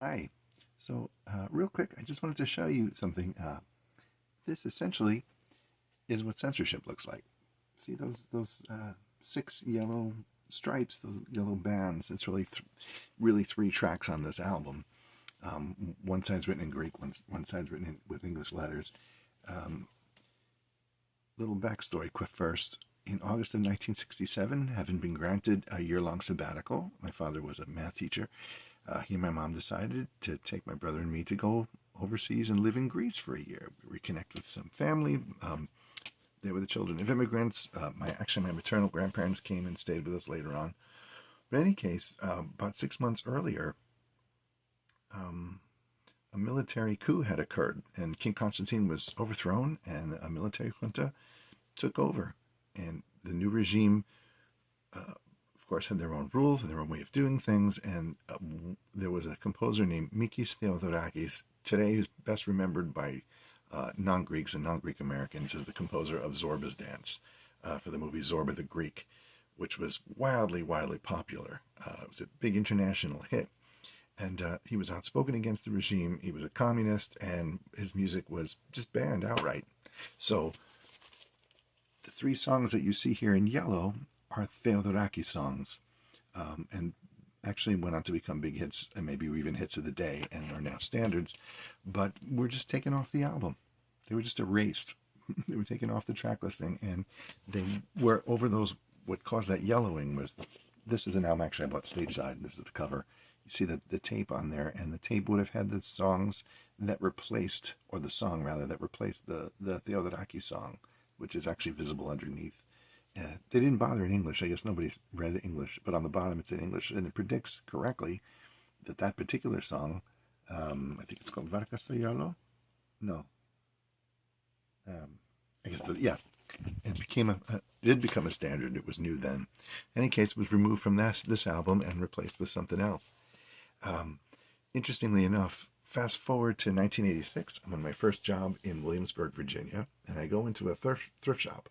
Hi. So, real quick, I just wanted to show you something. This essentially is what censorship looks like. See those six yellow stripes, those yellow bands. It's really three tracks on this album. One side's written in Greek, one side's written with English letters. Um, Little backstory first. In August of 1967, having been granted a year-long sabbatical, my father was a math teacher. He and my mom decided to take my brother and me to go overseas and live in Greece for a year. We reconnect with some family. They were the children of immigrants. My maternal grandparents came and stayed with us later on. But in any case, about 6 months earlier, um, a military coup had occurred, and King Constantine was overthrown, and a military junta took over. And the new regime of course, had their own rules and their own way of doing things. And there was a composer named Mikis Theodorakis, today who's best remembered by non-Greeks and non-Greek Americans as the composer of Zorba's Dance for the movie Zorba the Greek, which was wildly popular. It was a big international hit. And he was outspoken against the regime. He was a communist, and his music was just banned outright. So the three songs that you see here in yellow are Theodorakis songs, and actually went on to become big hits, and maybe even hits of the day, and are now standards, but were just taken off the album. They were just erased. They were taken off the track listing, and they were over those. What caused that yellowing was, this is an album actually I bought stateside. This is the cover. You see the tape on there, and the tape would have had the songs that replaced, or the song rather, that replaced the Theodorakis song, which is actually visible underneath. They didn't bother in English. I guess nobody's read English, but on the bottom it's in English, and it predicts correctly that particular song, I think it's called Varca Soyalo? No. I guess, yeah. It did become a standard. It was new then. In any case, it was removed from this album and replaced with something else. Interestingly enough, fast forward to 1986, I'm on my first job in Williamsburg, Virginia, and I go into a thrift shop.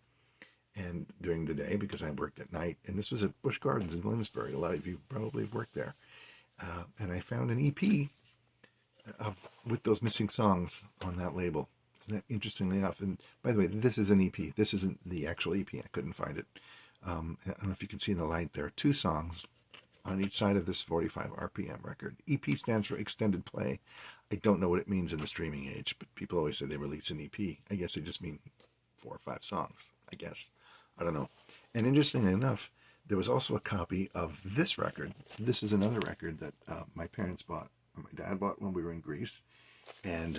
And during the day, because I worked at night, and this was at Busch Gardens in Williamsburg. A lot of you probably have worked there. And I found an EP with those missing songs on that label. Interestingly enough, and by the way, this is an EP. This isn't the actual EP. I couldn't find it. I don't know if you can see in the light. There are two songs on each side of this 45 RPM record. EP stands for extended play. I don't know what it means in the streaming age, but people always say they release an EP. I guess they just mean 4 or 5 songs, I guess. I don't know. And interestingly enough, there was also a copy of this record. This is another record that my parents bought, or my dad bought when we were in Greece. And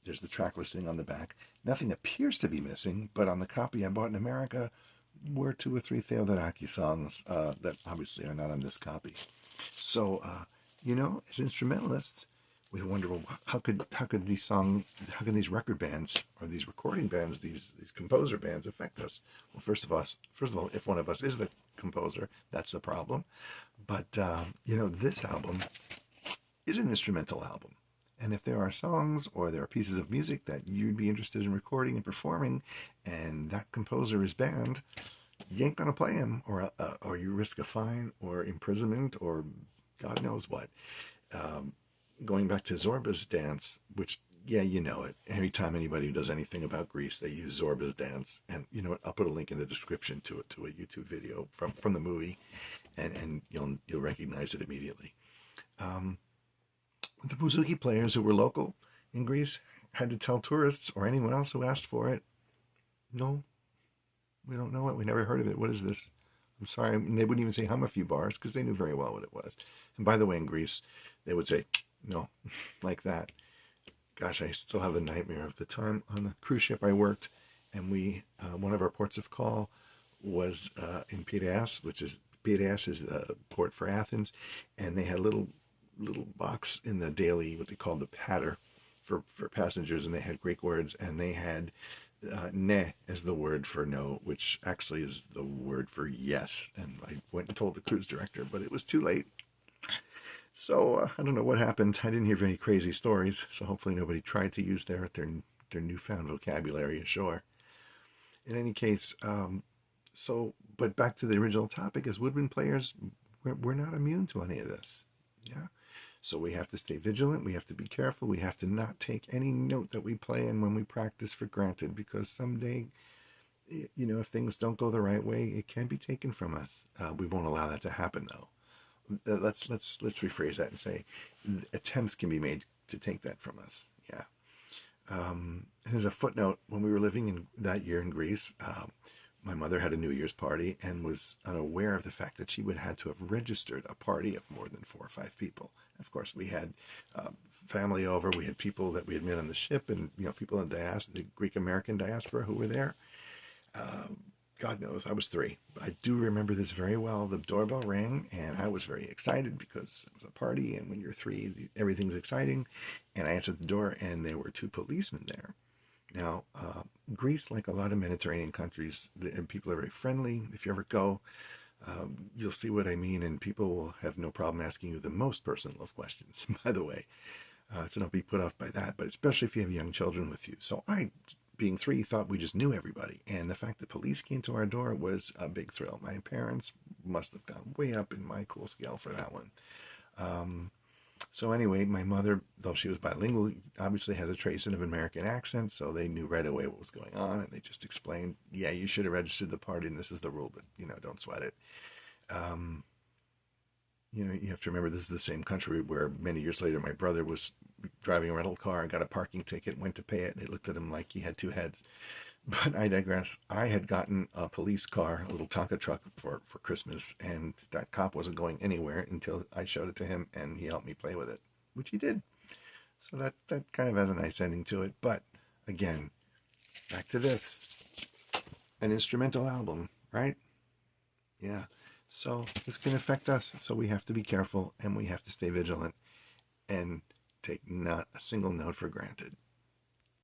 there's the track listing on the back. Nothing appears to be missing, but on the copy I bought in America were 2 or 3 Theodorakis songs that obviously are not on this copy. So, as instrumentalists, we wonder, well, how could these record bands or these recording bands, these composer bands affect us? Well, first of all, if one of us is the composer, that's the problem. But this album is an instrumental album, and if there are songs or there are pieces of music that you'd be interested in recording and performing, and that composer is banned, you ain't gonna play him, or you risk a fine or imprisonment or God knows what. Going back to Zorba's Dance, which, yeah, you know it. Every time anybody does anything about Greece, they use Zorba's Dance. And you know what? I'll put a link in the description to a YouTube video from the movie, and you'll recognize it immediately. The bouzouki players who were local in Greece had to tell tourists or anyone else who asked for it, no, we don't know it. We never heard of it. What is this? I'm sorry. And they wouldn't even say hum a few bars because they knew very well what it was. And by the way, in Greece, they would say, no, like that. Gosh, I still have the nightmare of the time on the cruise ship I worked, and one of our ports of call was in Piraeus, Piraeus is a port for Athens, and they had a little box in the daily, what they called the patter for passengers, and they had Greek words, and they had ne as the word for no, which actually is the word for yes. And I went and told the cruise director, but it was too late. So I don't know what happened. I didn't hear any crazy stories, so hopefully nobody tried to use their newfound vocabulary ashore. In any case, but back to the original topic, as woodwind players, we're not immune to any of this. Yeah. So we have to stay vigilant. We have to be careful. We have to not take any note that we play and when we practice for granted, because someday, if things don't go the right way, it can be taken from us. We won't allow that to happen, though. Let's rephrase that and say attempts can be made to take that from us. Yeah. As a footnote, when we were living in that year in Greece, my mother had a New Year's party and was unaware of the fact that she would have had to have registered a party of more than 4 or 5 people. Of course, we had family over. We had people that we had met on the ship, and people in the Greek American diaspora who were there. God knows, I was 3. I do remember this very well. The doorbell rang, and I was very excited because it was a party, and when you're 3, everything's exciting. And I answered the door, and there were 2 policemen there. Now, Greece, like a lot of Mediterranean countries, and people are very friendly. If you ever go, you'll see what I mean, and people will have no problem asking you the most personal of questions, by the way. So don't be put off by that, but especially if you have young children with you. So I, being 3, thought we just knew everybody, and the fact that police came to our door was a big thrill. My parents must have gone way up in my cool scale for that one. So anyway, my mother, though she was bilingual, obviously has a trace of an American accent, so they knew right away what was going on, and they just explained, yeah, you should have registered the party, and this is the rule, but, don't sweat it. You have to remember this is the same country where many years later my brother was driving a rental car and got a parking ticket, went to pay it, and they looked at him like he had 2 heads. But I digress. I had gotten a police car, a little Tonka truck for Christmas, and that cop wasn't going anywhere until I showed it to him, and he helped me play with it, which he did. So that kind of has a nice ending to it. But again, back to this. An instrumental album, right? Yeah. So this can affect us, so we have to be careful, and we have to stay vigilant and take not a single note for granted.